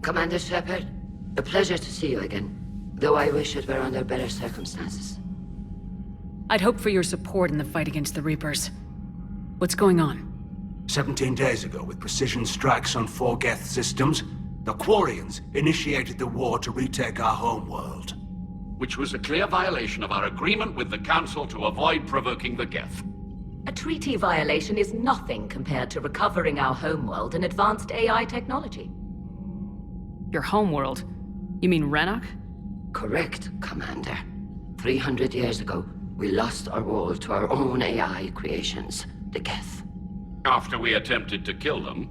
Commander Shepard, a pleasure to see you again, though I wish it were under better circumstances. I'd hoped for your support in the fight against the Reapers. What's going on? 17 days ago, with precision strikes on 4 Geth systems, the Quarians initiated the war to retake our homeworld. Which was a clear violation of our agreement with the Council to avoid provoking the Geth. A treaty violation is nothing compared to recovering our homeworld and advanced AI technology. Your homeworld? You mean Rannoch? Correct, Commander. 300 years ago, we lost our world to our own AI creations, the Geth. After we attempted to kill them.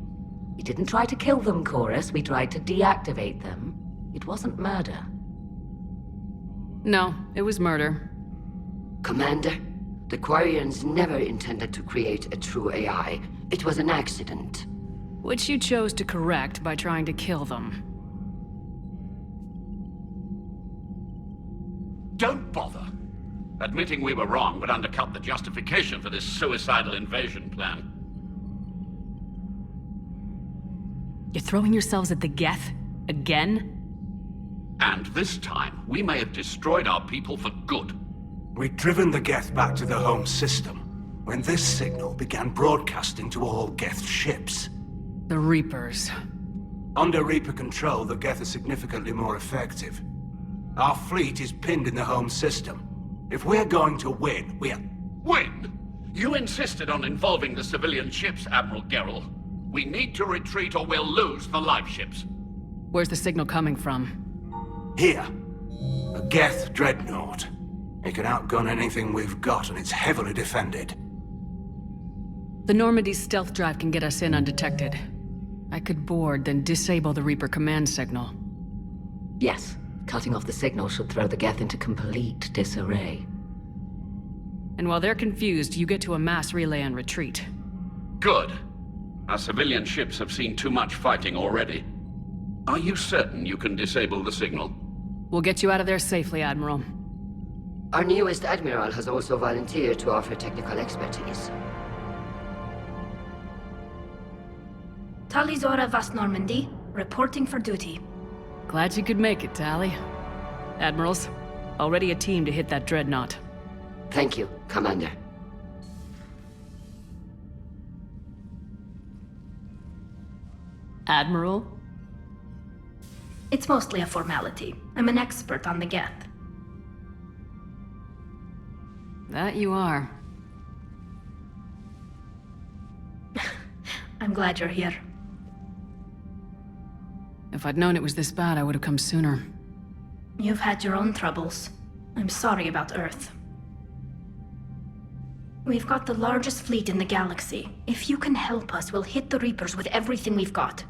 We didn't try to kill them, Chorus. We tried to deactivate them. It wasn't murder. No, it was murder. Commander, the Quarians never intended to create a true AI. It was an accident. Which you chose to correct by trying to kill them. Don't bother. Admitting we were wrong would undercut the justification for this suicidal invasion plan. You're throwing yourselves at the Geth? Again? And this time, we may have destroyed our people for good. We'd driven the Geth back to the home system, when this signal began broadcasting to all Geth ships. The Reapers. Under Reaper control, the Geth are significantly more effective. Our fleet is pinned in the home system. If we're going to win, Win? You insisted on involving the civilian ships, Admiral Gerrel. We need to retreat or we'll lose the live ships. Where's the signal coming from? Here. A Geth dreadnought. It can outgun anything we've got, and it's heavily defended. The Normandy's stealth drive can get us in undetected. I could board, then disable the Reaper command signal. Yes, cutting off the signal should throw the Geth into complete disarray. And while they're confused, you get to a mass relay and retreat. Good. Our civilian ships have seen too much fighting already. Are you certain you can disable the signal? We'll get you out of there safely, Admiral. Our newest Admiral has also volunteered to offer technical expertise. Tali'Zorah vs. Normandy, reporting for duty. Glad you could make it, Tali. Admirals, already a team to hit that dreadnought. Thank you, Commander. Admiral? It's mostly a formality. I'm an expert on the Geth. That you are. I'm glad you're here. If I'd known it was this bad, I would have come sooner. You've had your own troubles. I'm sorry about Earth. We've got the largest fleet in the galaxy. If you can help us, we'll hit the Reapers with everything we've got.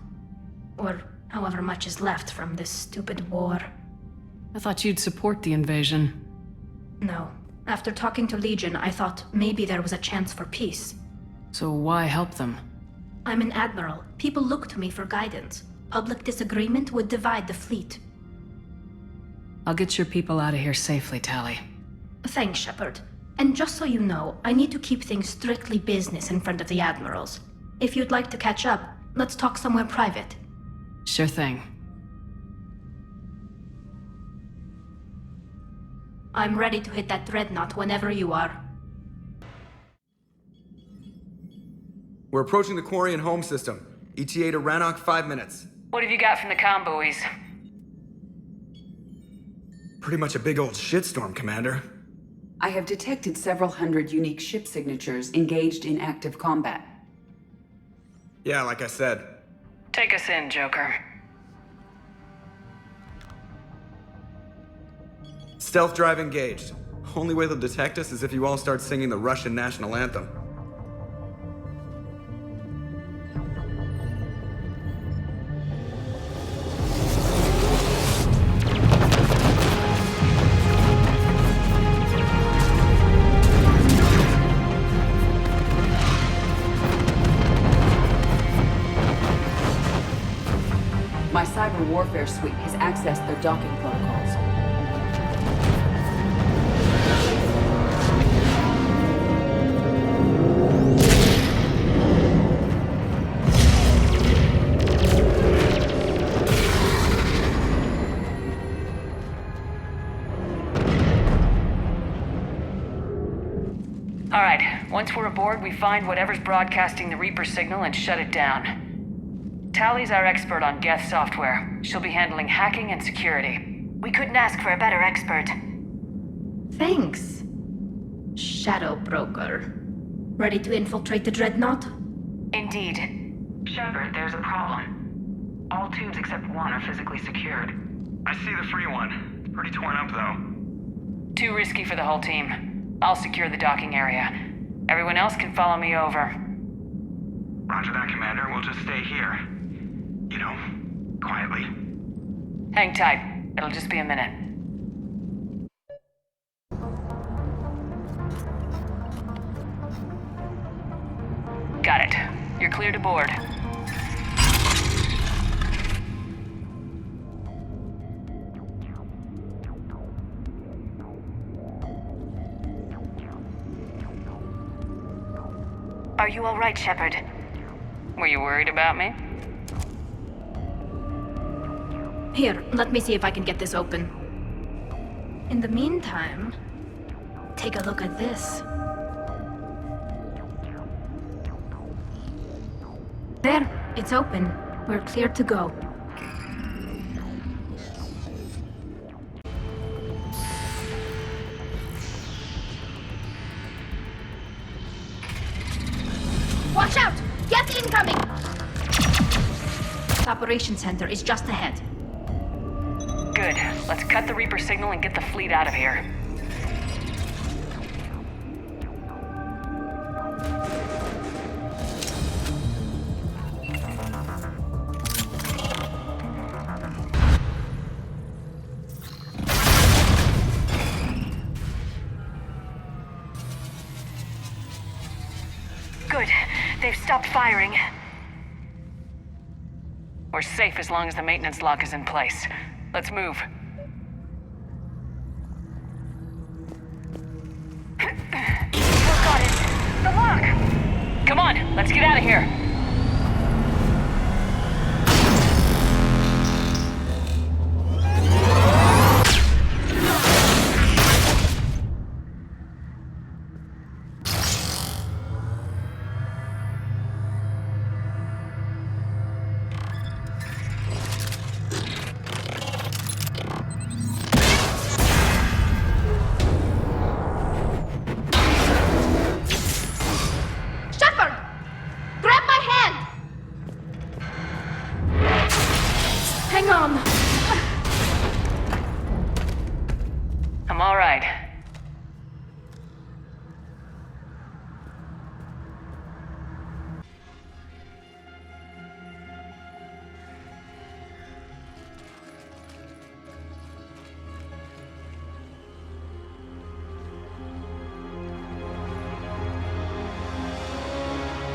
Or however much is left from this stupid war. I thought you'd support the invasion. No. After talking to Legion, I thought maybe there was a chance for peace. So why help them? I'm an admiral. People look to me for guidance. Public disagreement would divide the fleet. I'll get your people out of here safely, Tali. Thanks, Shepard. And just so you know, I need to keep things strictly business in front of the admirals. If you'd like to catch up, let's talk somewhere private. Sure thing. I'm ready to hit that dreadnought whenever you are. We're approaching the Quarian home system. ETA to Rannoch, 5 minutes. What have you got from the comm buoys? Pretty much a big old shitstorm, Commander. I have detected several hundred unique ship signatures engaged in active combat. Yeah, like I said. Take us in, Joker. Stealth drive engaged. Only way they'll detect us is if you all start singing the Russian national anthem. My cyber warfare suite has accessed their docking protocols. Once we're aboard, we find whatever's broadcasting the Reaper signal and shut it down. Tali's our expert on Geth software. She'll be handling hacking and security. We couldn't ask for a better expert. Thanks. Shadow Broker. Ready to infiltrate the Dreadnought? Indeed. Shepard, there's a problem. All tubes except one are physically secured. I see the free one. It's pretty torn up, though. Too risky for the whole team. I'll secure the docking area. Everyone else can follow me over. Roger that, Commander. We'll just stay here. You know, quietly. Hang tight. It'll just be a minute. Got it. You're cleared aboard. Are you all right, Shepard? Were you worried about me? Here, let me see if I can get this open. In the meantime, take a look at this. There, it's open. We're clear to go. Watch out! Geth incoming! The operations center is just ahead. Good. Let's cut the Reaper signal and get the fleet out of here. Good. They've stopped firing. We're safe as long as the maintenance lock is in place. Let's move. Got it. The lock! Come on, let's get out of here. I'm all right.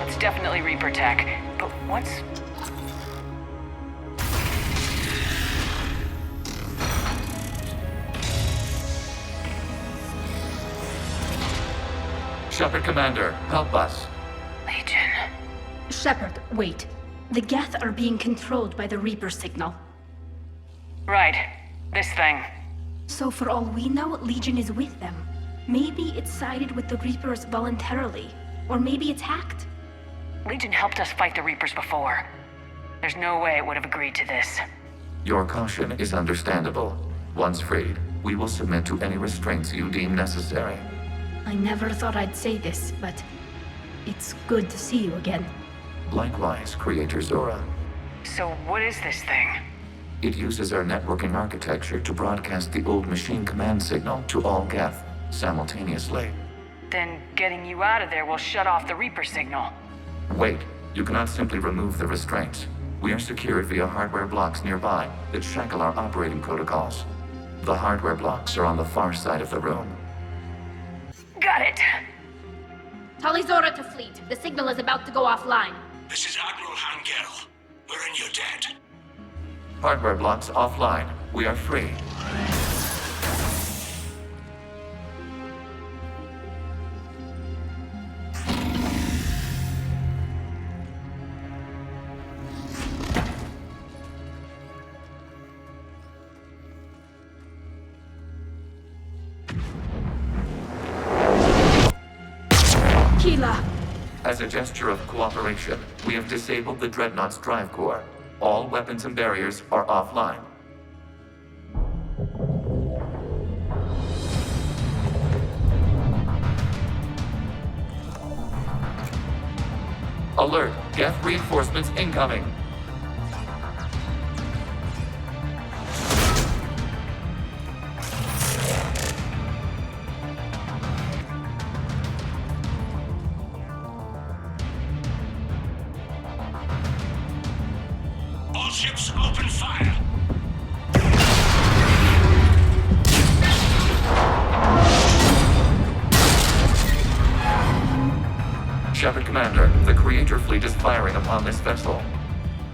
It's definitely Reaper tech, but what's... Shepard, Commander, help us. Legion. Shepard, wait. The Geth are being controlled by the Reaper signal. Right. This thing. So for all we know, Legion is with them. Maybe it's sided with the Reapers voluntarily. Or maybe it's hacked. Legion helped us fight the Reapers before. There's no way it would have agreed to this. Your caution is understandable. Once freed, we will submit to any restraints you deem necessary. I never thought I'd say this, but it's good to see you again. Likewise, Creator Zora. So what is this thing? It uses our networking architecture to broadcast the old machine command signal to all Geth simultaneously. Then getting you out of there will shut off the Reaper signal. Wait, you cannot simply remove the restraints. We are secured via hardware blocks nearby that shackle our operating protocols. The hardware blocks are on the far side of the room. Got it! Tali'Zorah to fleet. The signal is about to go offline. This is Admiral Hangel. We're in your debt. Hardware blocks offline. We are free. As a gesture of cooperation, we have disabled the Dreadnought's drive core. All weapons and barriers are offline. Alert! Geth reinforcements incoming! All ships open fire! Shepard Commander, the Creator fleet is firing upon this vessel.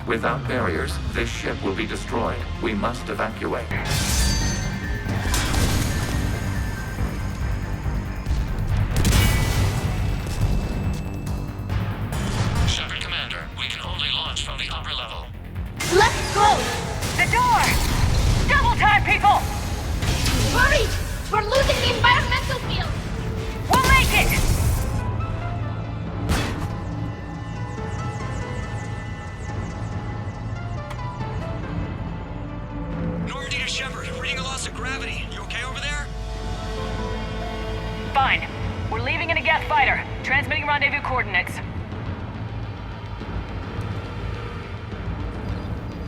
Without barriers, this ship will be destroyed. We must evacuate. Shepard Commander, we can only launch from the upper level. Let's go! The door! Double time, people! Hurry! We're losing the environmental field! We'll make it! Normandy to Shepard, reading a loss of gravity. You okay over there? Fine. We're leaving in a Geth fighter. Transmitting rendezvous coordinates.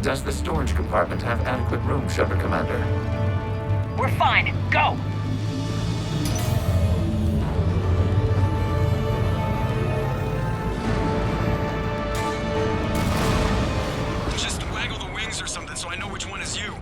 Does the storage compartment have adequate room, Shepard Commander? We're fine. Go! Just waggle the wings or something so I know which one is you.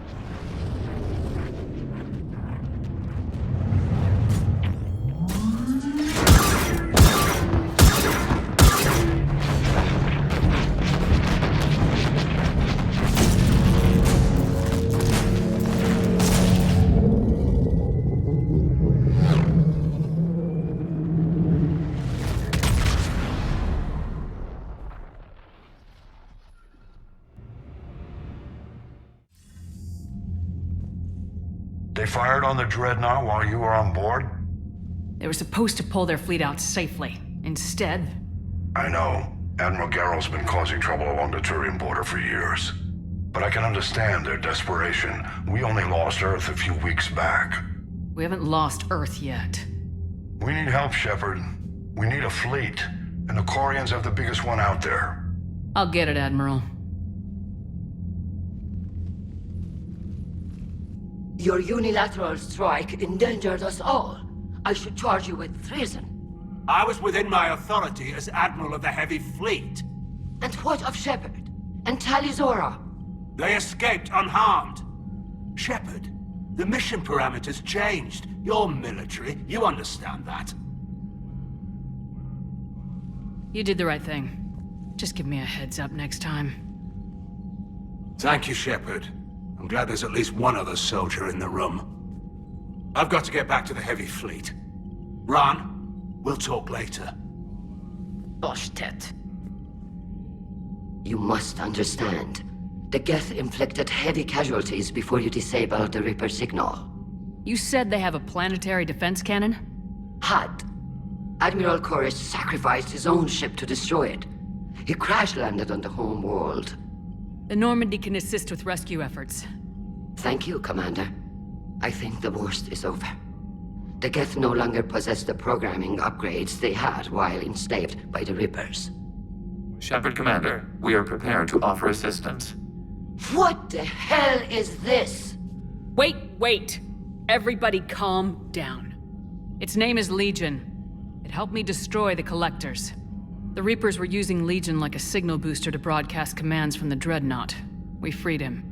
They fired on the Dreadnought while you were on board? They were supposed to pull their fleet out safely. Instead... I know. Admiral Gerrel's been causing trouble along the Turian border for years. But I can understand their desperation. We only lost Earth a few weeks back. We haven't lost Earth yet. We need help, Shepard. We need a fleet. And the Quarians have the biggest one out there. I'll get it, Admiral. Your unilateral strike endangered us all. I should charge you with treason. I was within my authority as Admiral of the Heavy Fleet. And what of Shepard? And Tali'Zorah? They escaped unharmed. Shepard, the mission parameters changed. You're military, you understand that. You did the right thing. Just give me a heads up next time. Thank you, Shepard. I'm glad there's at least one other soldier in the room. I've got to get back to the Heavy Fleet. Ron, we'll talk later. Boshtet. You must understand. The Geth inflicted heavy casualties before you disabled the Reaper signal. You said they have a planetary defense cannon? Had. Admiral Koresh sacrificed his own ship to destroy it. He crash-landed on the home world. The Normandy can assist with rescue efforts. Thank you, Commander. I think the worst is over. The Geth no longer possess the programming upgrades they had while enslaved by the Reapers. Shepard Commander, we are prepared to offer assistance. What the hell is this? Wait! Everybody calm down. Its name is Legion. It helped me destroy the Collectors. The Reapers were using Legion like a signal booster to broadcast commands from the Dreadnought. We freed him.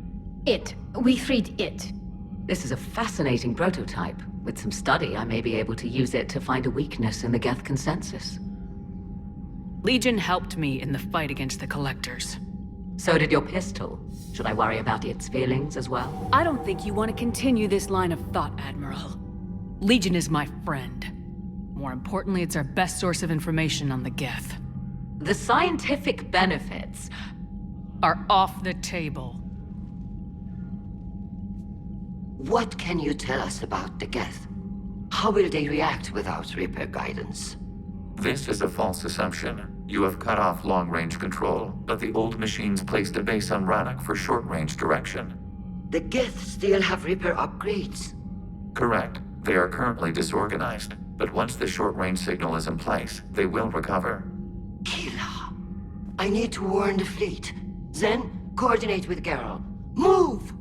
We freed it. This is a fascinating prototype. With some study, I may be able to use it to find a weakness in the Geth consensus. Legion helped me in the fight against the Collectors. So did your pistol. Should I worry about its feelings as well? I don't think you want to continue this line of thought, Admiral. Legion is my friend. More importantly, it's our best source of information on the Geth. The scientific benefits are off the table. What can you tell us about the Geth? How will they react without Reaper guidance? This is a false assumption. You have cut off long-range control, but the old machines placed a base on Rannoch for short-range direction. The Geth still have Reaper upgrades. Correct. They are currently disorganized, but once the short-range signal is in place, they will recover. Killa, I need to warn the fleet. Then, coordinate with Geralt. Move!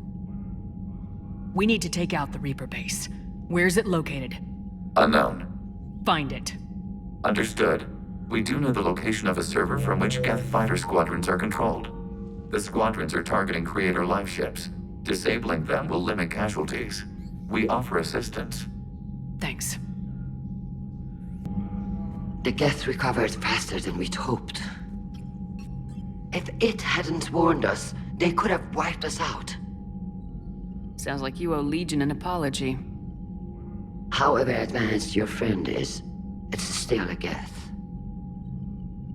We need to take out the Reaper base. Where's it located? Unknown. Find it. Understood. We do know the location of a server from which Geth fighter squadrons are controlled. The squadrons are targeting Creator life ships. Disabling them will limit casualties. We offer assistance. Thanks. The Geth recovered faster than we'd hoped. If it hadn't warned us, they could have wiped us out. Sounds like you owe Legion an apology. However advanced your friend is, it's still a Geth.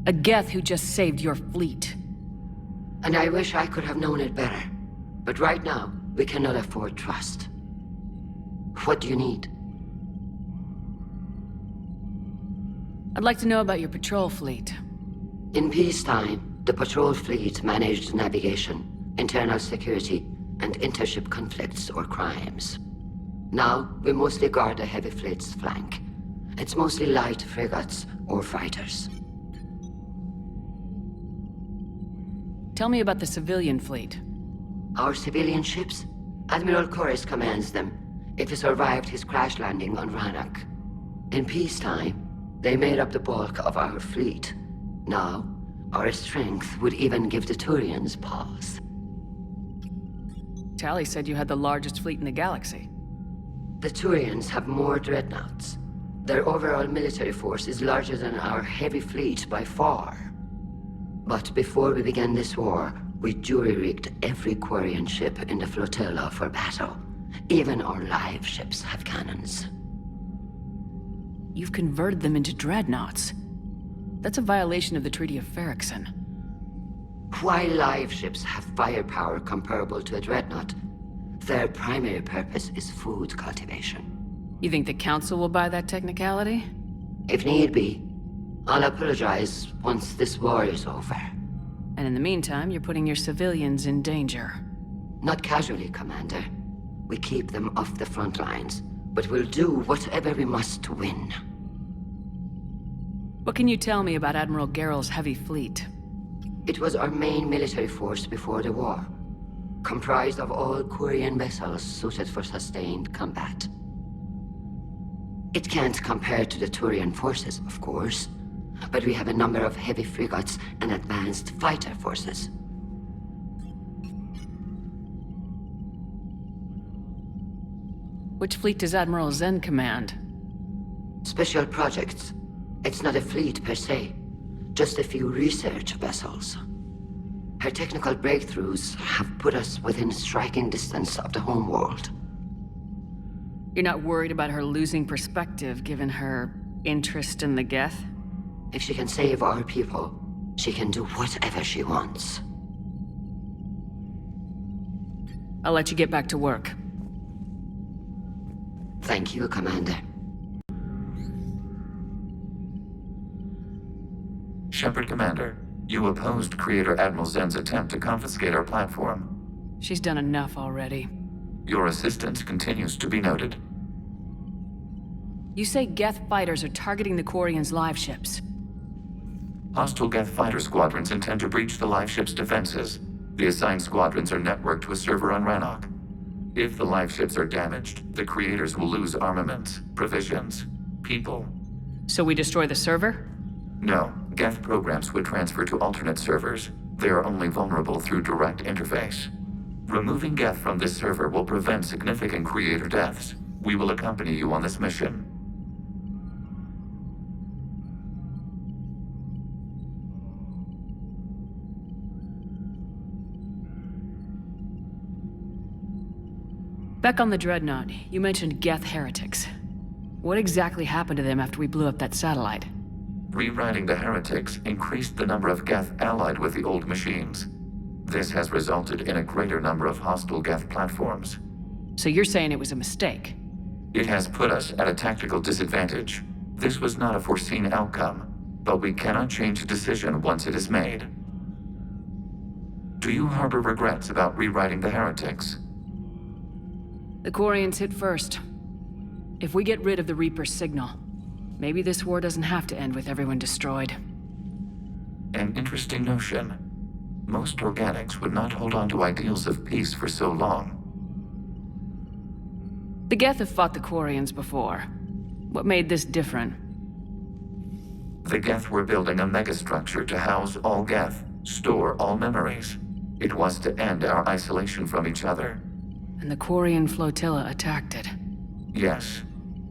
A Geth who just saved your fleet. And I wish I could have known it better. But right now, we cannot afford trust. What do you need? I'd like to know about your patrol fleet. In peacetime, the patrol fleet managed navigation, internal security, and intership conflicts or crimes. Now, we mostly guard the heavy fleet's flank. It's mostly light frigates or fighters. Tell me about the civilian fleet. Our civilian ships? Admiral Corus commands them. If he survived his crash landing on Rannoch. In peacetime, they made up the bulk of our fleet. Now, our strength would even give the Turians pause. Tali said you had the largest fleet in the galaxy. The Turians have more dreadnoughts. Their overall military force is larger than our heavy fleet by far. But before we began this war, we jury-rigged every Quarian ship in the flotilla for battle. Even our live ships have cannons. You've converted them into dreadnoughts. That's a violation of the Treaty of Ferrixon. While live ships have firepower comparable to a dreadnought, their primary purpose is food cultivation. You think the Council will buy that technicality? If need be, I'll apologize once this war is over. And in the meantime, you're putting your civilians in danger. Not casually, Commander. We keep them off the front lines, but we'll do whatever we must to win. What can you tell me about Admiral Geralt's heavy fleet? It was our main military force before the war, comprised of all Quarian vessels suited for sustained combat. It can't compare to the Turian forces, of course, but we have a number of heavy frigates and advanced fighter forces. Which fleet does Admiral Zen command? Special projects. It's not a fleet per se, just a few research vessels. Her technical breakthroughs have put us within striking distance of the homeworld. You're not worried about her losing perspective given her interest in the Geth? If she can save our people, she can do whatever she wants. I'll let you get back to work. Thank you, Commander. Shepard, Commander. You opposed Creator Admiral Zen's attempt to confiscate our platform. She's done enough already. Your assistance continues to be noted. You say Geth fighters are targeting the Quarians' live ships. Hostile Geth fighter squadrons intend to breach the live ship's defenses. The assigned squadrons are networked to a server on Rannoch. If the live ships are damaged, the Creators will lose armaments, provisions, people. So we destroy the server? No. Geth programs would transfer to alternate servers. They are only vulnerable through direct interface. Removing Geth from this server will prevent significant Creator deaths. We will accompany you on this mission. Back on the Dreadnought, you mentioned Geth heretics. What exactly happened to them after we blew up that satellite? Rewriting the heretics increased the number of Geth allied with the old machines. This has resulted in a greater number of hostile Geth platforms. So you're saying it was a mistake? It has put us at a tactical disadvantage. This was not a foreseen outcome. but we cannot change a decision once it is made. Do you harbor regrets about rewriting the heretics? The Quarians hit first. If we get rid of the Reaper's signal, maybe this war doesn't have to end with everyone destroyed. An interesting notion. Most organics would not hold on to ideals of peace for so long. The Geth have fought the Quarians before. What made this different? The Geth were building a megastructure to house all Geth, store all memories. It was to end our isolation from each other. And the Quarian flotilla attacked it. Yes.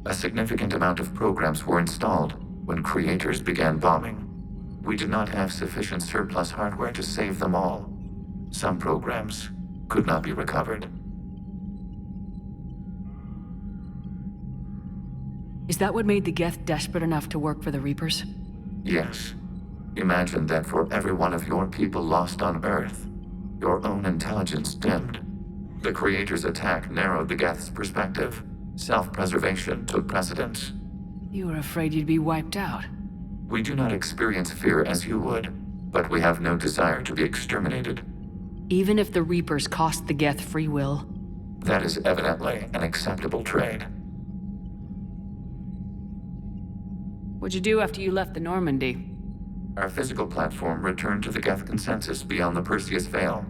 A significant amount of programs were installed when creators began bombing. We did not have sufficient surplus hardware to save them all. Some programs could not be recovered. Is that what made the Geth desperate enough to work for the Reapers? Yes. Imagine that for every one of your people lost on Earth, your own intelligence dimmed. The Creator's attack narrowed the Geth's perspective. Self-preservation took precedence. You were afraid you'd be wiped out. We do not experience fear as you would, but we have no desire to be exterminated. Even if the Reapers cost the Geth free will? That is evidently an acceptable trade. What'd you do after you left the Normandy? Our physical platform returned to the Geth consensus beyond the Perseus Veil.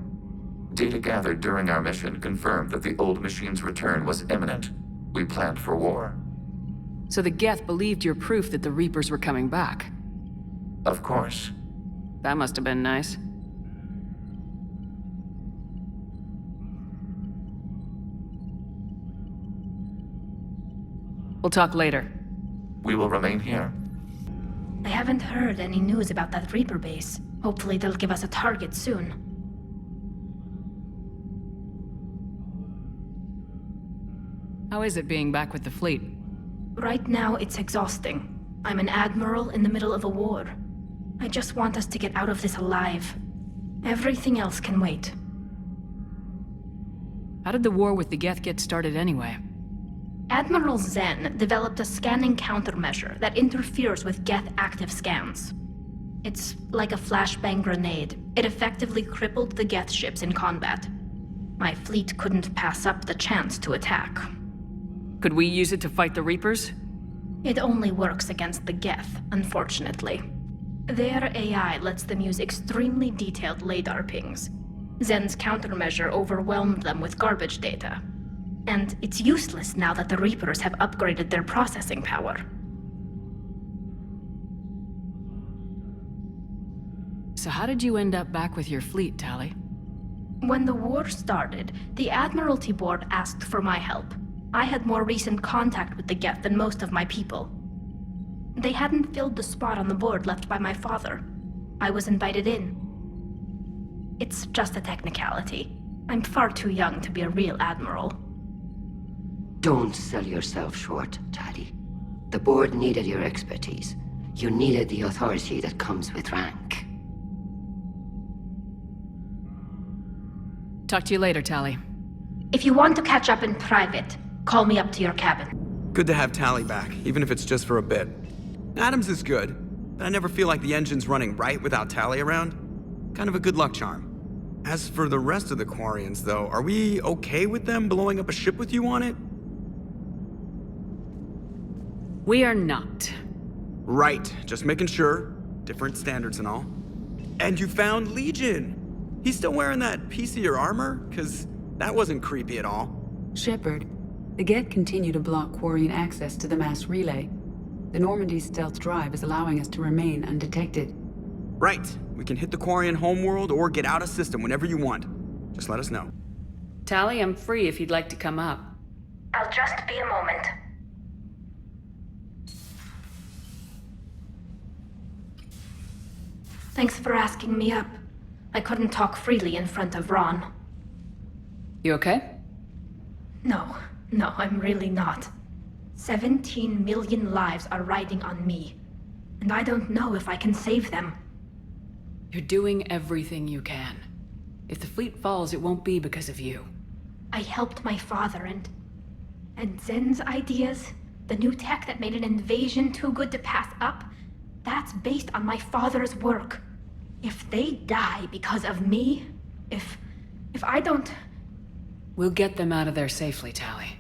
Data gathered during our mission confirmed that the old machine's return was imminent. We planned for war. So the Geth believed your proof that the Reapers were coming back? Of course. That must have been nice. We'll talk later. We will remain here. I haven't heard any news about that Reaper base. Hopefully they'll give us a target soon. How is it being back with the fleet? Right now, it's exhausting. I'm an admiral in the middle of a war. I just want us to get out of this alive. Everything else can wait. How did the war with the Geth get started anyway? Admiral Zen developed a scanning countermeasure that interferes with Geth active scans. It's like a flashbang grenade. It effectively crippled the Geth ships in combat. My fleet couldn't pass up the chance to attack. Could we use it to fight the Reapers? It only works against the Geth, unfortunately. Their AI lets them use extremely detailed LADAR pings. Zen's countermeasure overwhelmed them with garbage data. And it's useless now that the Reapers have upgraded their processing power. So how did you end up back with your fleet, Tali? When the war started, the Admiralty Board asked for my help. I had more recent contact with the Geth than most of my people. They hadn't filled the spot on the board left by my father. I was invited in. It's just a technicality. I'm far too young to be a real admiral. Don't sell yourself short, Tali. The board needed your expertise. You needed the authority that comes with rank. Talk to you later, Tali. If you want to catch up in private, call me up to your cabin. Good to have Tali back, even if it's just for a bit. Adams is good, but I never feel like the engine's running right without Tali around. Kind of a good luck charm. As for the rest of the Quarians, though, are we okay with them blowing up a ship with you on it? We are not. Right, just making sure. Different standards and all. And you found Legion! He's still wearing that piece of your armor? 'Cause that wasn't creepy at all. Shepard, the Geth continue to block Quarian access to the mass relay. The Normandy's stealth drive is allowing us to remain undetected. Right. We can hit the Quarian homeworld or get out of system whenever you want. Just let us know. Tali, I'm free if you'd like to come up. I'll just be a moment. Thanks for asking me up. I couldn't talk freely in front of Ron. You okay? No, I'm really not. 17 million lives are riding on me, and I don't know if I can save them. You're doing everything you can. If the fleet falls, it won't be because of you. I helped my father and Zen's ideas, the new tech that made an invasion too good to pass up, That's based on my father's work. If they die because of me, if I don't... We'll get them out of there safely, Tali.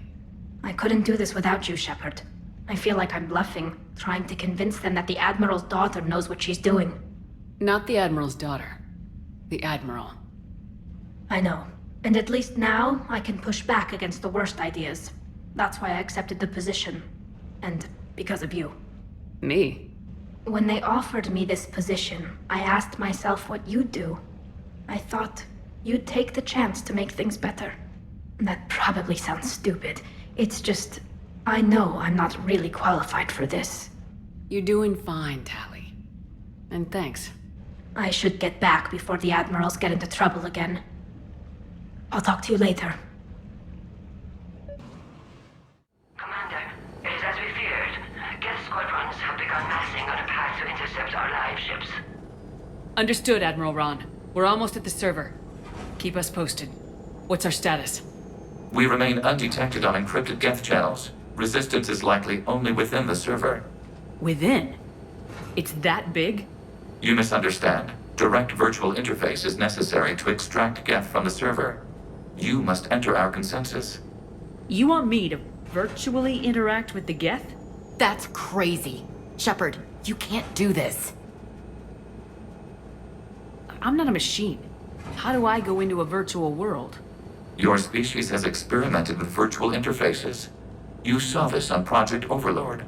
I couldn't do this without you, Shepard. I feel like I'm bluffing, trying to convince them that the Admiral's daughter knows what she's doing. Not the Admiral's daughter. The Admiral. I know. And at least now, I can push back against the worst ideas. That's why I accepted the position. And because of you. Me? When they offered me this position, I asked myself what you'd do. I thought you'd take the chance to make things better. That probably sounds stupid. It's just, I know I'm not really qualified for this. You're doing fine, Tali. And thanks. I should get back before the Admirals get into trouble again. I'll talk to you later. Commander, it is as we feared. Geth squadrons have begun massing on a path to intercept our live ships. Understood, Admiral Ron. We're almost at the server. Keep us posted. What's our status? We remain undetected on encrypted Geth channels. Resistance is likely only within the server. Within? It's that big? You misunderstand. Direct virtual interface is necessary to extract Geth from the server. You must enter our consensus. You want me to virtually interact with the Geth? That's crazy. Shepard, you can't do this. I'm not a machine. How do I go into a virtual world? Your species has experimented with virtual interfaces. You saw this on Project Overlord.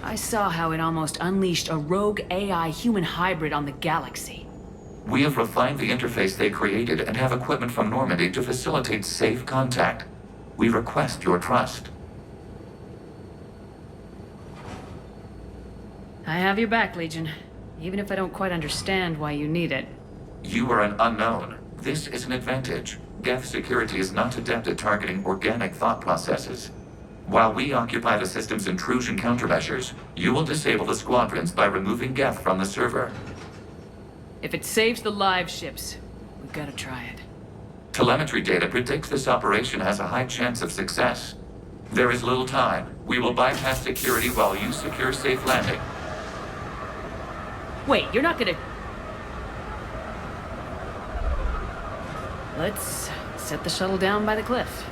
I saw how it almost unleashed a rogue AI human hybrid on the galaxy. We have refined the interface they created and have equipment from Normandy to facilitate safe contact. We request your trust. I have your back, Legion. Even if I don't quite understand why you need it. You are an unknown. This is an advantage. Geth security is not adept at targeting organic thought processes. While we occupy the system's intrusion countermeasures, you will disable the squadrons by removing Geth from the server. If it saves the live ships, we've got to try it. Telemetry data predicts this operation has a high chance of success. There is little time. We will bypass security while you secure safe landing. Wait, you're not gonna... Let's set the shuttle down by the cliff.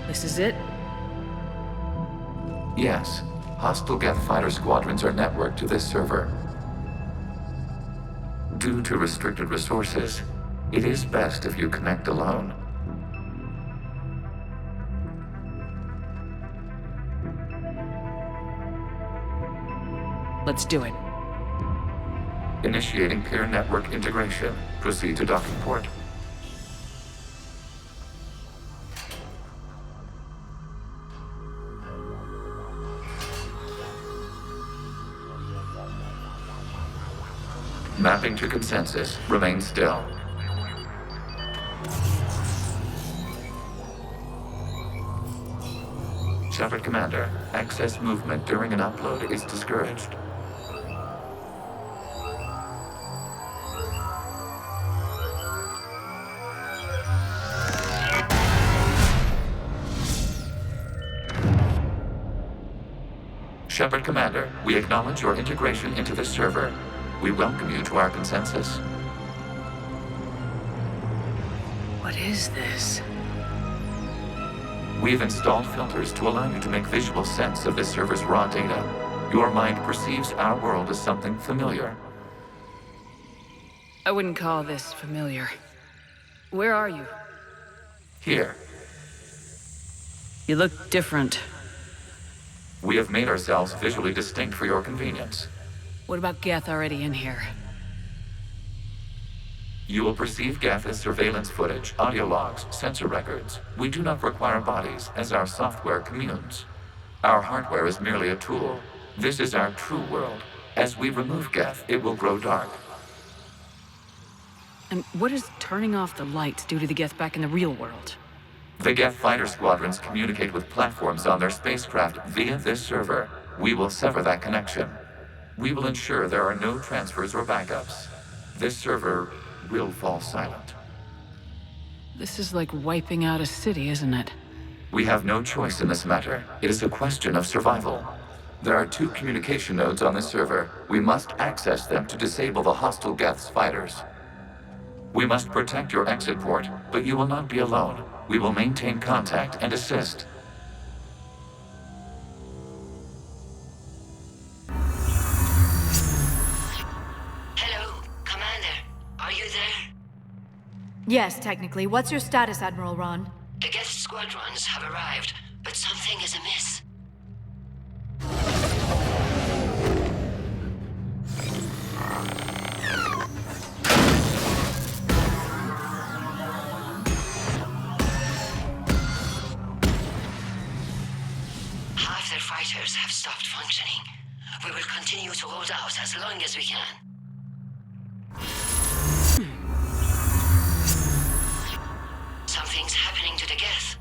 This is it? Yes. Hostile Geth fighter squadrons are networked to this server. Due to restricted resources, it is best if you connect alone. Let's do it. Initiating peer network integration. Proceed to docking port. Mapping to consensus. Remain still. Shepard Commander, access movement during an upload is discouraged. Shepard Commander, we acknowledge your integration into this server. We welcome you to our consensus. What is this? We've installed filters to allow you to make visual sense of this server's raw data. Your mind perceives our world as something familiar. I wouldn't call this familiar. Where are you? Here. You look different. We have made ourselves visually distinct for your convenience. What about Geth already in here? You will perceive Geth as surveillance footage, audio logs, sensor records. We do not require bodies, as our software communes. Our hardware is merely a tool. This is our true world. As we remove Geth, it will grow dark. And what does turning off the lights do to the Geth back in the real world? The Geth fighter squadrons communicate with platforms on their spacecraft via this server. We will sever that connection. We will ensure there are no transfers or backups. This server will fall silent. This is like wiping out a city, isn't it? We have no choice in this matter. It is a question of survival. There are 2 communication nodes on this server. We must access them to disable the hostile Geth's fighters. We must protect your exit port, but you will not be alone. We will maintain contact and assist. Hello, Commander. Are you there? Yes, technically. What's your status, Admiral Ron? The Geth squadrons have arrived, but something is amiss. Half their fighters have stopped functioning. We will continue to hold out as long as we can. Something's happening to the Geth.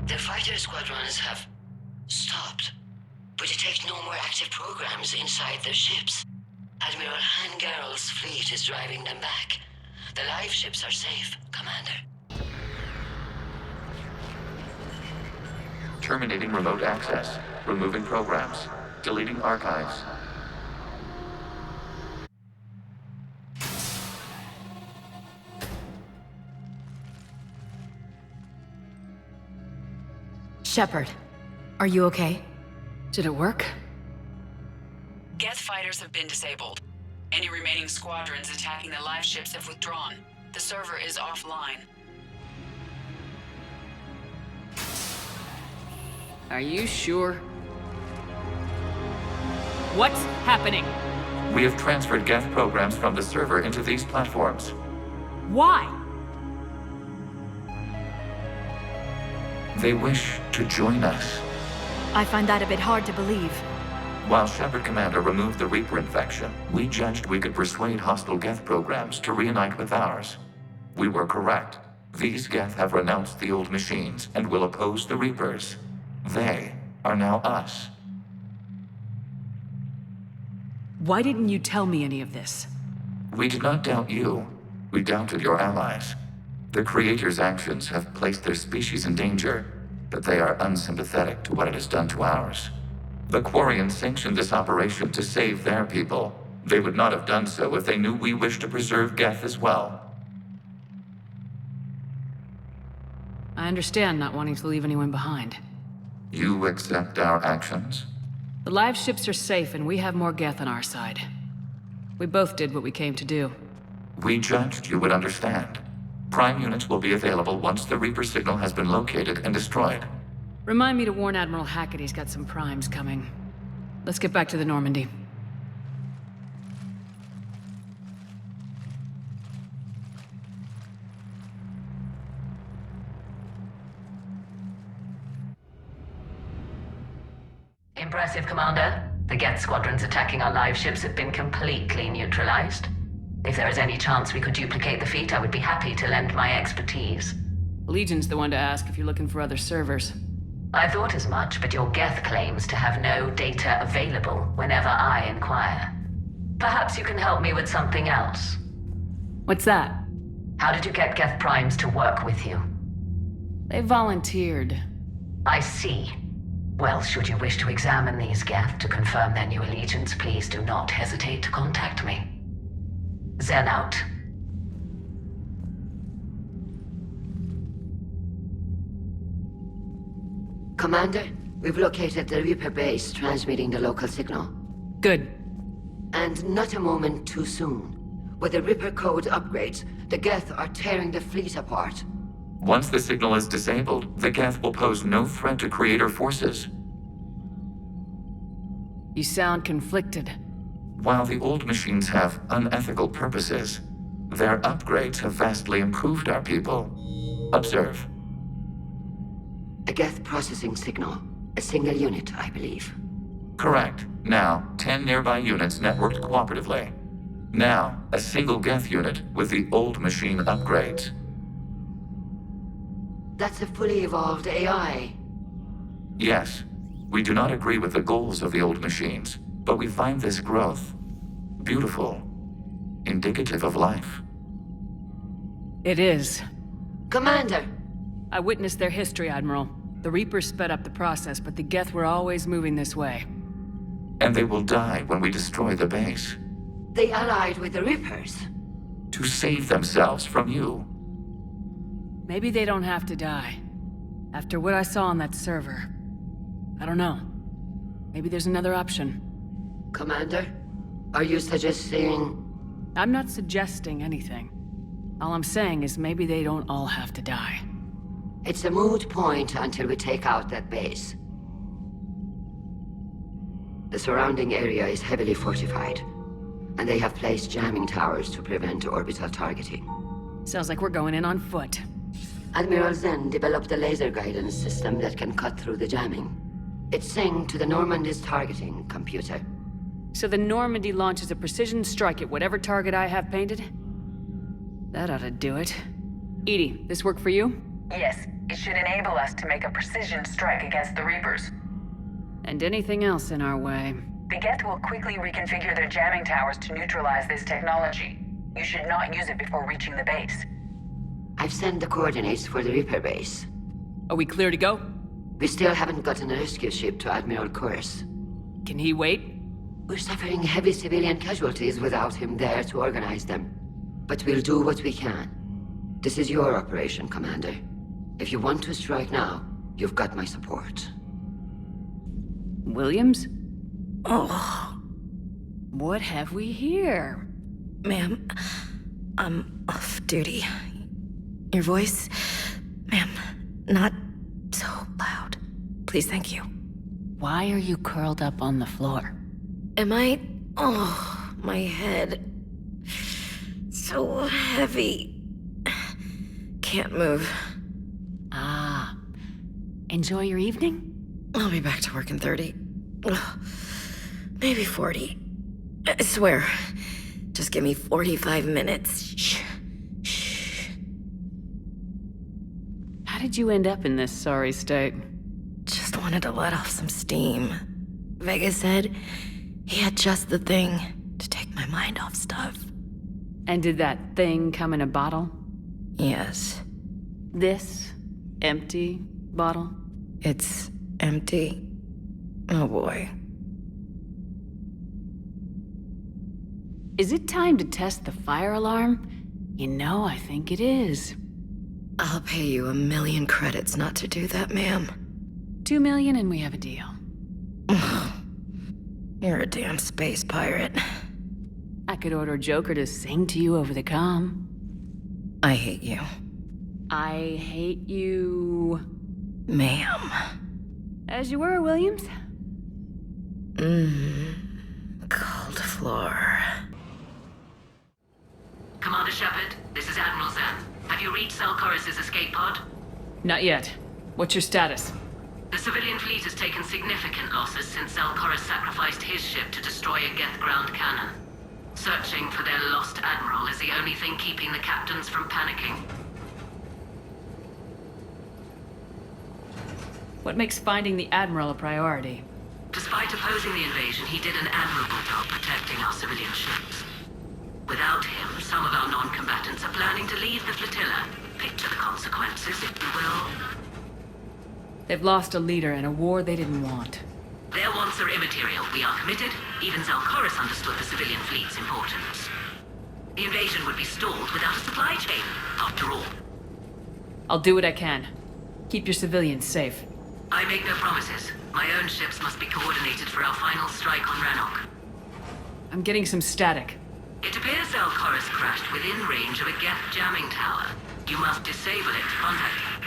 The fighter squadrons have stopped. We detect no more active programs inside their ships. Admiral Hangarel's fleet is driving them back. The live ships are safe, Commander. Terminating remote access. Removing programs. Deleting archives. Shepard, are you okay? Did it work? Geth fighters have been disabled. Any remaining squadrons attacking the live ships have withdrawn. The server is offline. Are you sure? What's happening? We have transferred Geth programs from the server into these platforms. Why? They wish to join us. I find that a bit hard to believe. While Shepard Commander removed the Reaper infection, we judged we could persuade hostile Geth programs to reunite with ours. We were correct. These Geth have renounced the old machines and will oppose the Reapers. They are now us. Why didn't you tell me any of this? We did not doubt you. We doubted your allies. The Creator's actions have placed their species in danger, but they are unsympathetic to what it has done to ours. The Quarians sanctioned this operation to save their people. They would not have done so if they knew we wished to preserve Geth as well. I understand not wanting to leave anyone behind. You accept our actions? The live ships are safe and we have more Geth on our side. We both did what we came to do. We judged you would understand. Prime units will be available once the Reaper signal has been located and destroyed. Remind me to warn Admiral Hackett he's got some primes coming. Let's get back to the Normandy. Impressive, Commander. The Geth squadrons attacking our live ships have been completely neutralized. If there is any chance we could duplicate the feat, I would be happy to lend my expertise. Legion's the one to ask if you're looking for other servers. I thought as much, but your Geth claims to have no data available whenever I inquire. Perhaps you can help me with something else. What's that? How did you get Geth Primes to work with you? They volunteered. I see. Well, should you wish to examine these Geth to confirm their new allegiance, please do not hesitate to contact me. Zen out. Commander, we've located the Reaper base transmitting the local signal. Good. And not a moment too soon. With the Reaper code upgrades, the Geth are tearing the fleet apart. Once the signal is disabled, the Geth will pose no threat to Creator forces. You sound conflicted. While the old machines have unethical purposes, their upgrades have vastly improved our people. Observe. A Geth processing signal. A single unit, I believe. Correct. Now, 10 nearby units networked cooperatively. Now, a single Geth unit with the old machine upgrades. That's a fully evolved AI. Yes, we do not agree with the goals of the old machines, but we find this growth beautiful, indicative of life. It is. Commander! I witnessed their history, Admiral. The Reapers sped up the process, but the Geth were always moving this way. And they will die when we destroy the base. They allied with the Reapers. To save themselves from you. Maybe they don't have to die. After what I saw on that server. I don't know. Maybe there's another option. Commander, are you suggesting... I'm not suggesting anything. All I'm saying is maybe they don't all have to die. It's a moot point until we take out that base. The surrounding area is heavily fortified, and they have placed jamming towers to prevent orbital targeting. Sounds like we're going in on foot. Admiral Zen developed a laser guidance system that can cut through the jamming. It's synced to the Normandy's targeting computer. So the Normandy launches a precision strike at whatever target I have painted? That ought to do it. Edie, this work for you? Yes, it should enable us to make a precision strike against the Reapers. And anything else in our way. The Geth will quickly reconfigure their jamming towers to neutralize this technology. You should not use it before reaching the base. I've sent the coordinates for the Reaper base. Are we clear to go? We still haven't gotten a rescue ship to Admiral Kurz. Can he wait? We're suffering heavy civilian casualties without him there to organize them. But we'll do what we can. This is your operation, Commander. If you want to strike now, you've got my support. Williams? Oh. What have we here? Ma'am, I'm off duty. Your voice, ma'am, not so loud. Please, thank you. Why are you curled up on the floor? Am I? Oh, my head. So heavy. Can't move. Ah. Enjoy your evening? I'll be back to work in 30. Maybe 40. I swear. Just give me 45 minutes. Shh. Shh. How did you end up in this sorry state? Just wanted to let off some steam. Vega said he had just the thing to take my mind off stuff. And did that thing come in a bottle? Yes. This empty bottle? It's empty. Oh boy. Is it time to test the fire alarm? You know, I think it is. I'll pay you 1,000,000 credits not to do that, ma'am. 2 million and we have a deal. You're a damn space pirate. I could order Joker to sing to you over the comm. I hate you. I hate you... Ma'am. As you were, Williams. Cold floor. Commander Shepard, this is Admiral Zen. Have you reached Selchorus' escape pod? Not yet. What's your status? The civilian fleet has taken significant losses since Selchorus sacrificed his ship to destroy a Geth ground cannon. Searching for their lost admiral is the only thing keeping the captains from panicking. What makes finding the Admiral a priority? Despite opposing the invasion, he did an admirable job protecting our civilian ships. Without him, some of our non-combatants are planning to leave the flotilla. Picture the consequences, if you will. They've lost a leader in a war they didn't want. Their wants are immaterial. We are committed. Even Zal'Koris understood the civilian fleet's importance. The invasion would be stalled without a supply chain, after all. I'll do what I can. Keep your civilians safe. I make no promises. My own ships must be coordinated for our final strike on Rannoch. I'm getting some static. It appears Zal'Koris crashed within range of a Geth jamming tower. You must disable it to contact him.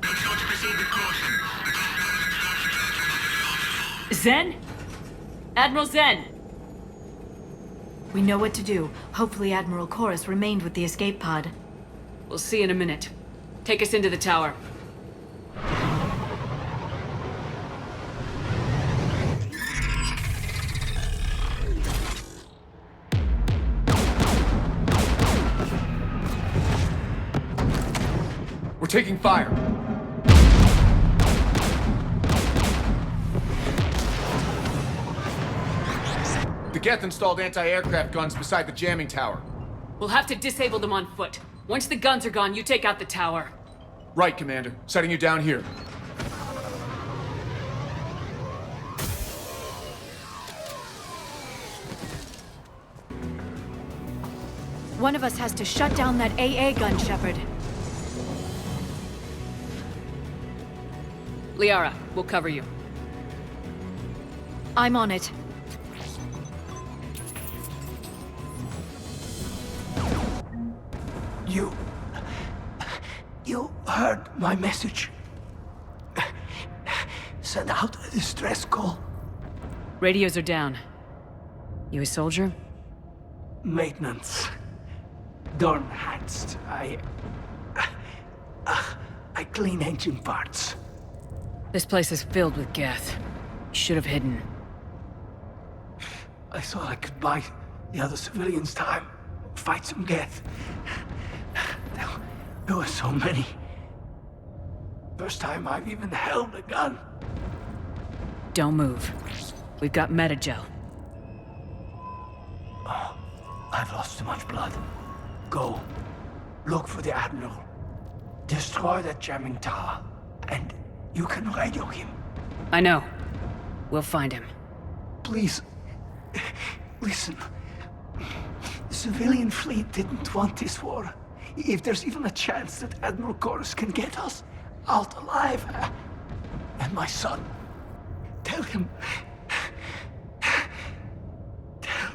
Make sure to proceed with caution. Zen? Admiral Zen! We know what to do. Hopefully Admiral Chorus remained with the escape pod. We'll see in a minute. Take us into the tower. We're taking fire. The Geth installed anti-aircraft guns beside the jamming tower. We'll have to disable them on foot. Once the guns are gone, you take out the tower. Right, Commander. Setting you down here. One of us has to shut down that AA gun, Shepard. Liara, we'll cover you. I'm on it. You heard my message. Send out a distress call. Radios are down. You a soldier? Maintenance. Darn hats. I clean engine parts. This place is filled with Geth. You should have hidden. I thought I could buy the other civilians time. Fight some Geth. There were so many. First time I've even held a gun. Don't move. We've got metagel. Oh, I've lost too much blood. Go. Look for the Admiral. Destroy that jamming tower. And you can radio him. I know. We'll find him. Please. Listen. The civilian fleet didn't want this war. If there's even a chance that Admiral Chorus can get us out alive, and my son, tell him, tell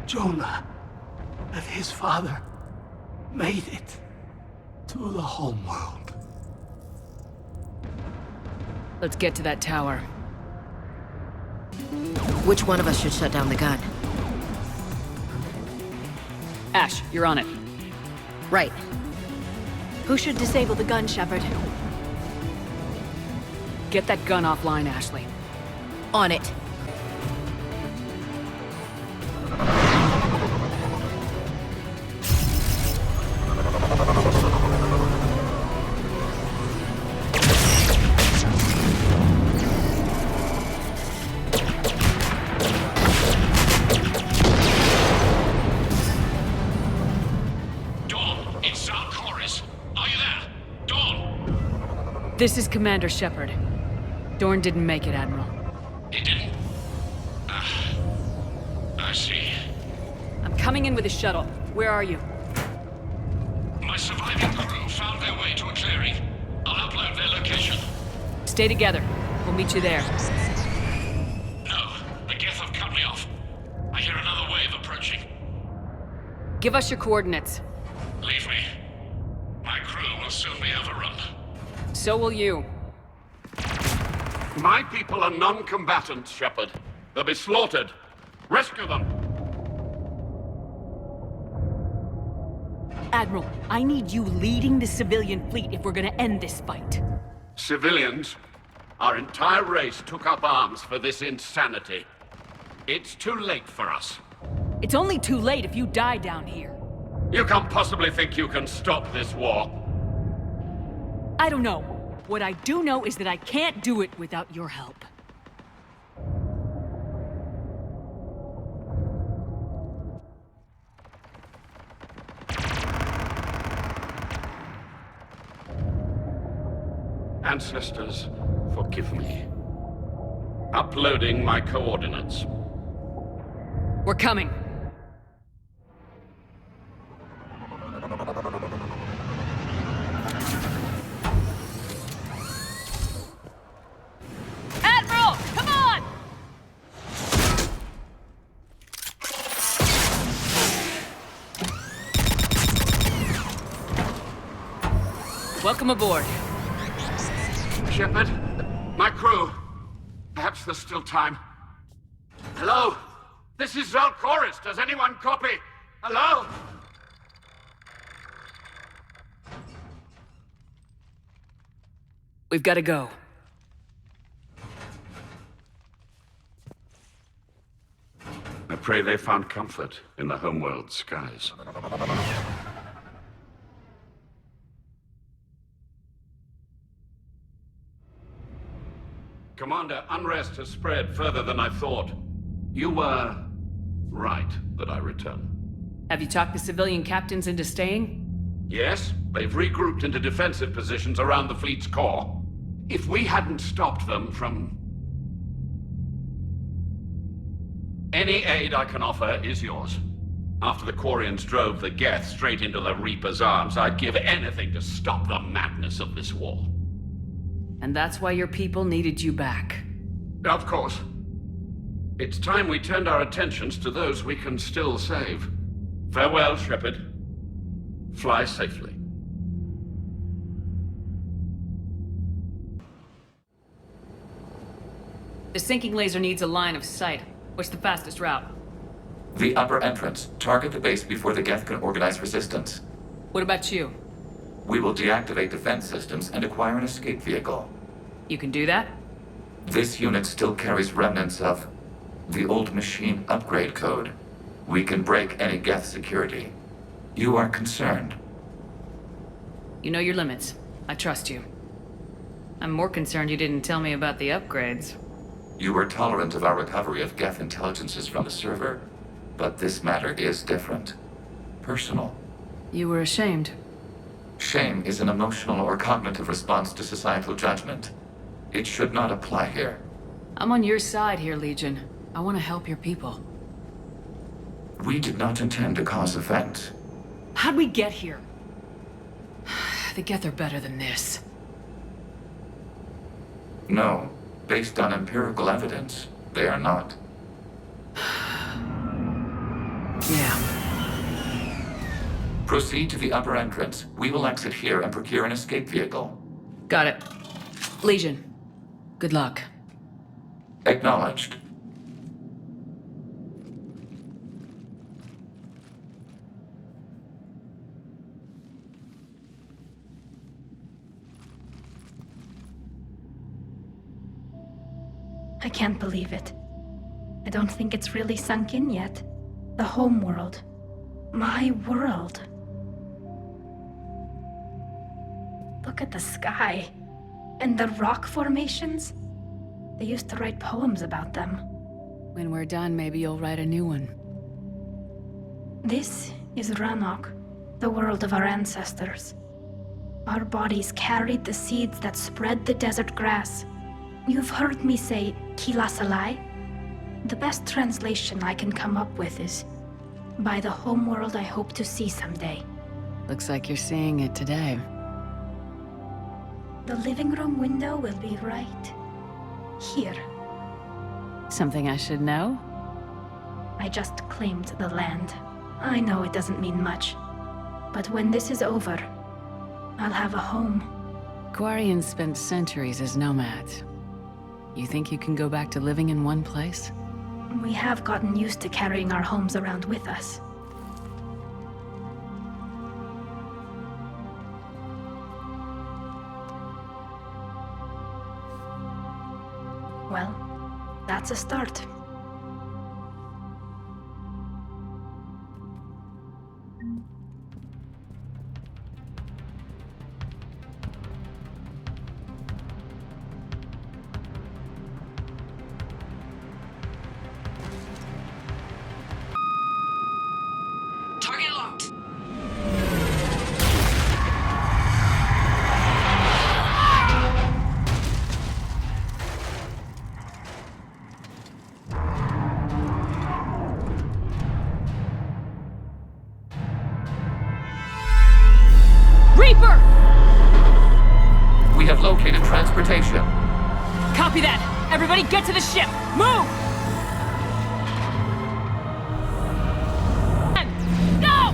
Jonah that his father made it to the home world. Let's get to that tower. Which one of us should shut down the gun? Ash, you're on it. Right. Who should disable the gun, Shepard? Get that gun offline, Ashley. On it. This is Commander Shepard. Dorn didn't make it, Admiral. He didn't? I see. I'm coming in with a shuttle. Where are you? My surviving crew found their way to a clearing. I'll upload their location. Stay together. We'll meet you there. No, the Geth have cut me off. I hear another wave approaching. Give us your coordinates. Leave me. My crew will soon be overrun. So will you. My people are non-combatants, Shepard. They'll be slaughtered. Rescue them! Admiral, I need you leading the civilian fleet if we're gonna end this fight. Civilians? Our entire race took up arms for this insanity. It's too late for us. It's only too late if you die down here. You can't possibly think you can stop this war. I don't know. What I do know is that I can't do it without your help. Ancestors, forgive me. Uploading my coordinates. We're coming. Admiral, come on! Welcome aboard. Shepard, my crew. Perhaps there's still time. Hello? This is Zal'Koris. Does anyone copy? Hello? We've got to go. I pray they found comfort in the homeworld skies. Commander, unrest has spread further than I thought. You were right that I return. Have you talked the civilian captains into staying? Yes, they've regrouped into defensive positions around the fleet's core. If we hadn't stopped them from... Any aid I can offer is yours. After the Quarians drove the Geth straight into the Reaper's arms, I'd give anything to stop the madness of this war. And that's why your people needed you back. Of course. It's time we turned our attentions to those we can still save. Farewell, Shepard. Fly safely. The sinking laser needs a line of sight. What's the fastest route? The upper entrance. Target the base before the Geth can organize resistance. What about you? We will deactivate defense systems and acquire an escape vehicle. You can do that? This unit still carries remnants of the old machine upgrade code. We can break any Geth security. You are concerned. You know your limits. I trust you. I'm more concerned you didn't tell me about the upgrades. You were tolerant of our recovery of Geth intelligences from the server, but this matter is different. Personal. You were ashamed. Shame is an emotional or cognitive response to societal judgment. It should not apply here. I'm on your side here, Legion. I want to help your people. We did not intend to cause offense. How'd we get here? The Geth are better than this. No. Based on empirical evidence, they are not. Yeah. Proceed to the upper entrance. We will exit here and procure an escape vehicle. Got it. Legion, good luck. Acknowledged. I can't believe it. I don't think it's really sunk in yet. The home world. My world. Look at the sky. And the rock formations. They used to write poems about them. When we're done, maybe you'll write a new one. This is Rannoch, the world of our ancestors. Our bodies carried the seeds that spread the desert grass. You've heard me say, Kila Salai? The best translation I can come up with is, by the homeworld I hope to see someday. Looks like you're seeing it today. The living room window will be right here. Something I should know? I just claimed the land. I know it doesn't mean much, but when this is over, I'll have a home. Quarians spent centuries as nomads. You think you can go back to living in one place? We have gotten used to carrying our homes around with us. Well, that's a start. Target locked. Reaper! We have located transportation. Copy that. Everybody get to the ship. Move! Go!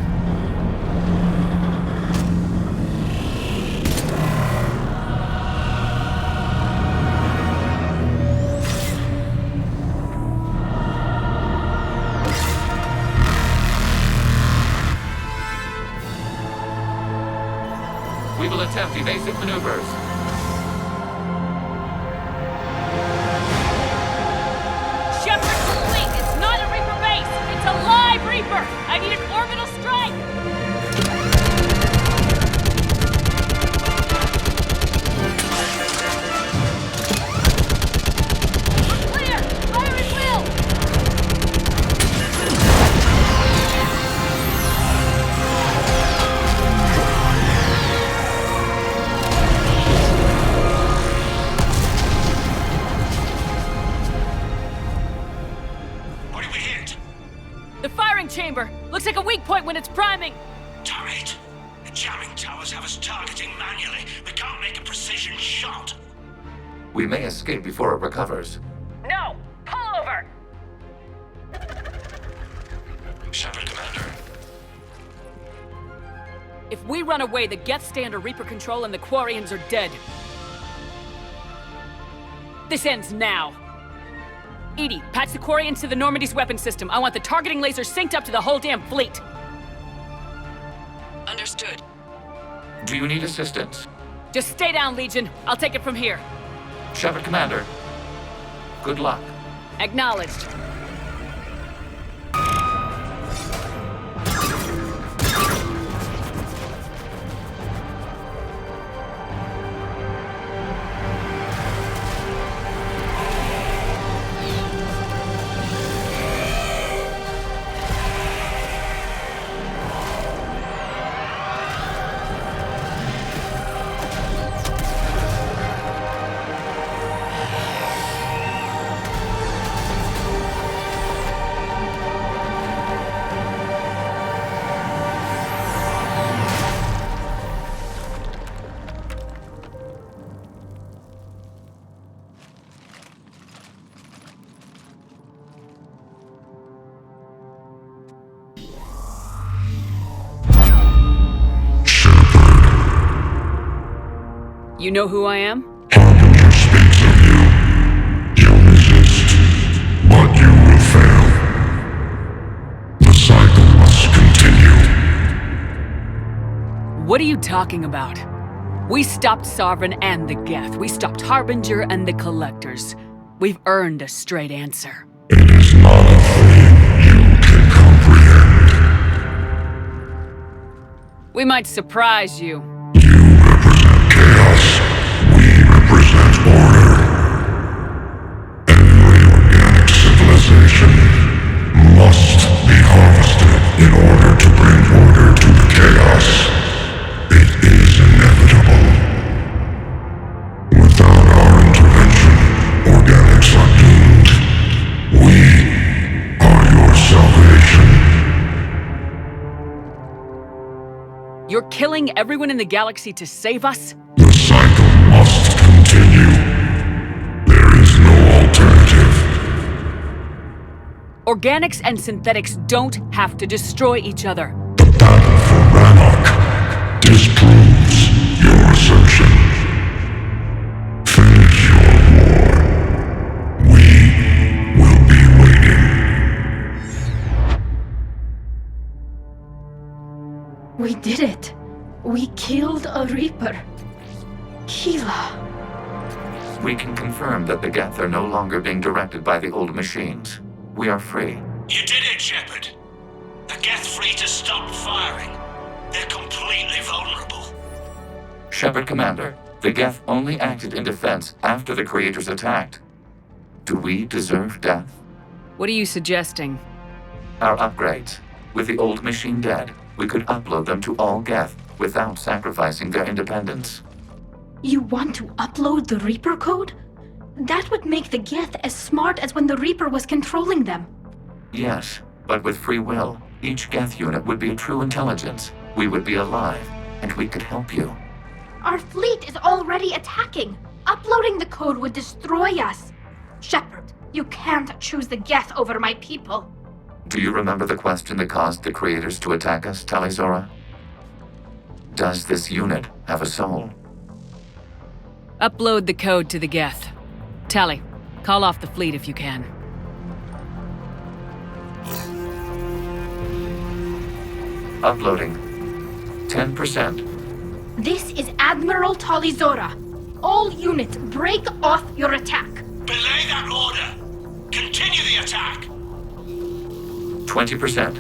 We will attempt evasive maneuvers. Shepard complete! It's not a Reaper base! It's a live Reaper! I need an orbital strike! We're clear! Fire at will! What did we hit? The firing chamber! Looks like a weak point when it's priming! Turret. The jamming towers have us targeting manually. We can't make a precision shot. We may escape before it recovers. No! Pull over! Shepard, Commander. If we run away, the Geth stay under Reaper control and the Quarians are dead. This ends now. Edie, patch the Quarians to the Normandy's weapon system. I want the targeting laser synced up to the whole damn fleet. Understood. Do you need assistance? Just stay down, Legion. I'll take it from here. Shepard, Commander. Good luck. Acknowledged. You know who I am? Harbinger speaks of you. You'll resist, but you will fail. The cycle must continue. What are you talking about? We stopped Sovereign and the Geth. We stopped Harbinger and the Collectors. We've earned a straight answer. It is not a thing you can comprehend. We might surprise you. Chaos. We represent order. Every organic civilization must be harvested in order to bring order to the chaos. It is inevitable. Without our intervention, organics are doomed. We are your salvation. You're killing everyone in the galaxy to save us? The cycle must continue. There is no alternative. Organics and synthetics don't have to destroy each other. The battle for Rannoch disproves your assertion. Finish your war. We will be waiting. We did it. We killed a Reaper. Keela. We can confirm that the Geth are no longer being directed by the old machines. We are free. You did it, Shepard. The Geth fleet has stopped firing. They're completely vulnerable. Shepard, Commander, the Geth only acted in defense after the Creators attacked. Do we deserve death? What are you suggesting? Our upgrades. With the old machine dead, we could upload them to all Geth without sacrificing their independence. You want to upload the Reaper code? That would make the Geth as smart as when the Reaper was controlling them. Yes, but with free will, each Geth unit would be a true intelligence. We would be alive. and we could help you. Our fleet is already attacking. Uploading the code would destroy us. Shepard, you can't choose the Geth over my people. Do you remember the question that caused the creators to attack us, Tali'Zorah? Does this unit have a soul? Upload the code to the Geth. Tali, call off the fleet if you can. Uploading. 10%. This is Admiral Tali'Zorah. All units, break off your attack. Belay that order! Continue the attack! 20%.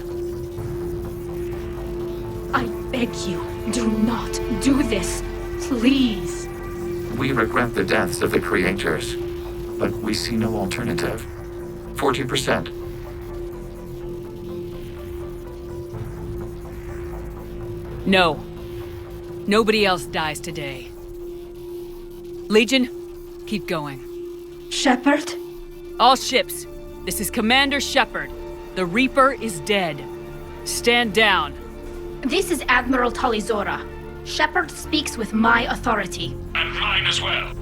I beg you, do not do this. Please. We regret the deaths of the creators, but we see no alternative. 40%. No. Nobody else dies today. Legion, keep going. Shepard? All ships, this is Commander Shepard. The Reaper is dead. Stand down. This is Admiral Tali'Zorah. Shepard speaks with my authority. And mine as well.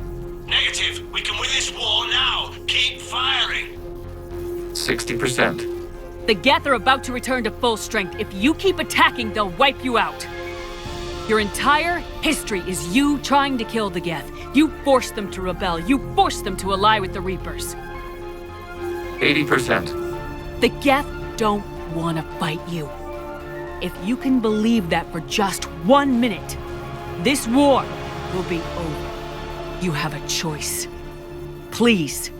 Negative. We can win this war now. Keep firing. 60%. The Geth are about to return to full strength. If you keep attacking, they'll wipe you out. Your entire history is you trying to kill the Geth. You forced them to rebel. You forced them to ally with the Reapers. 80%. The Geth don't want to fight you. If you can believe that for just 1 minute, this war will be over. You have a choice. Please.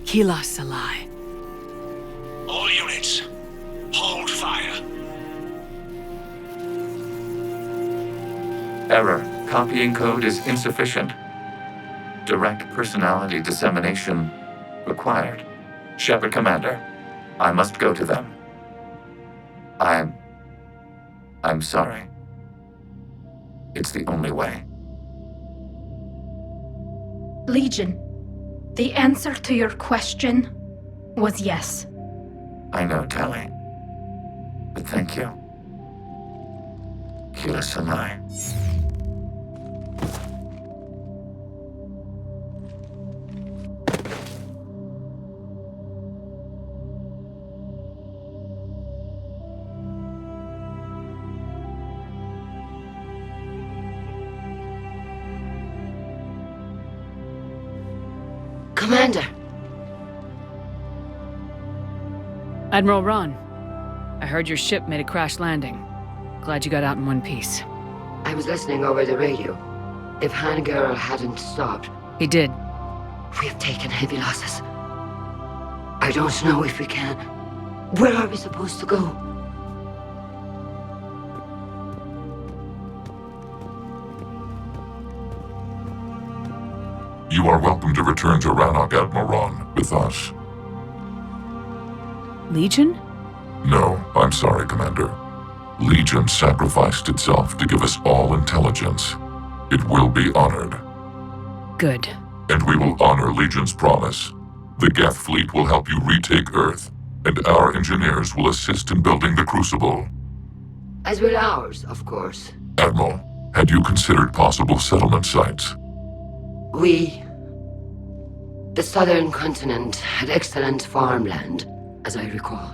Kila Salai. All units, hold fire. Error. Copying code is insufficient. Direct personality dissemination required. Shepard Commander, I must go to them. I'm sorry. It's the only way. Legion, the answer to your question was yes. I know, Tali. But thank you. Kila Salai. Commander! Admiral Ron, I heard your ship made a crash landing. Glad you got out in one piece. I was listening over the radio. If Hangirl hadn't stopped... He did. We have taken heavy losses. I don't know if we can. Where are we supposed to go? You are welcome to return to Rannoch, Admiral, with us. Legion? No, I'm sorry, Commander. Legion sacrificed itself to give us all intelligence. It will be honored. Good. And we will honor Legion's promise. The Geth fleet will help you retake Earth, and our engineers will assist in building the Crucible. As will ours, of course. Admiral, had you considered possible settlement sites? The southern continent had excellent farmland, as I recall.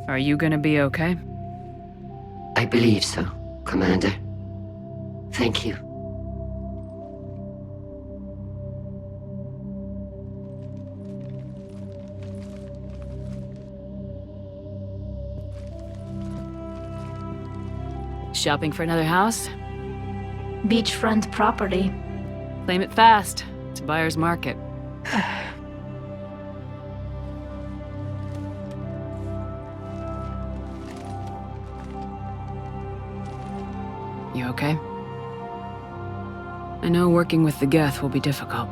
Are you gonna be okay? I believe so, Commander. Thank you. Shopping for another house? Beachfront property. Claim it fast. It's a buyer's market. You okay? I know working with the Geth will be difficult.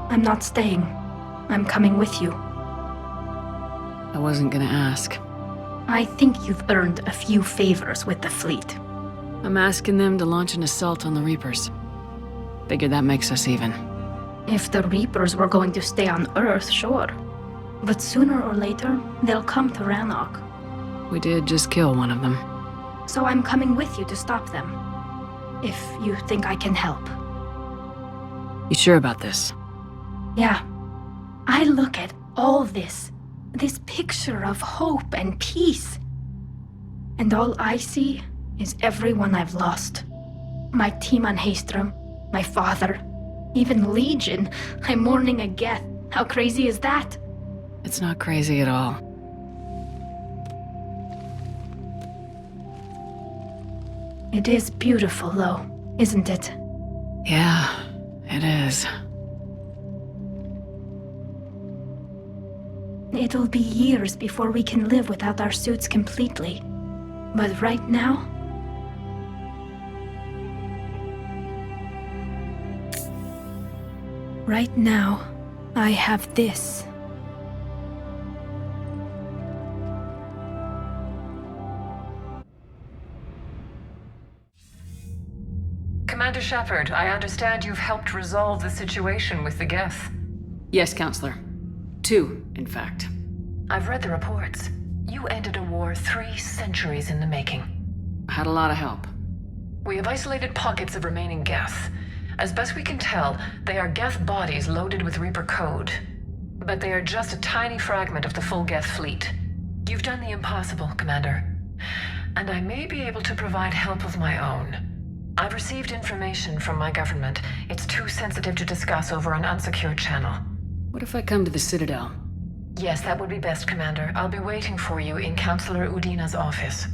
I'm not staying. I'm coming with you. I wasn't gonna ask. I think you've earned a few favors with the fleet. I'm asking them to launch an assault on the Reapers. Figure that makes us even. If the Reapers were going to stay on Earth, sure. But sooner or later, they'll come to Rannoch. We did just kill one of them. So I'm coming with you to stop them. if you think I can help. You sure about this? Yeah. I look at all this picture of hope and peace. And all I see is everyone I've lost. My team on Haestrom, my father, even Legion. I'm mourning a Geth. How crazy is that? It's not crazy at all. It is beautiful, though, isn't it? Yeah, it is. It'll be years before we can live without our suits completely. But right now... Right now, I have this. Commander Shepard, I understand you've helped resolve the situation with the Geth. Yes, Counselor. 2, in fact. I've read the reports. You ended a war 3 centuries in the making. I had a lot of help. We have isolated pockets of remaining Geth. As best we can tell, they are Geth bodies loaded with Reaper code. But they are just a tiny fragment of the full Geth fleet. You've done the impossible, Commander. And I may be able to provide help of my own. I've received information from my government. It's too sensitive to discuss over an unsecured channel. What if I come to the Citadel? Yes, that would be best, Commander. I'll be waiting for you in Counselor Udina's office.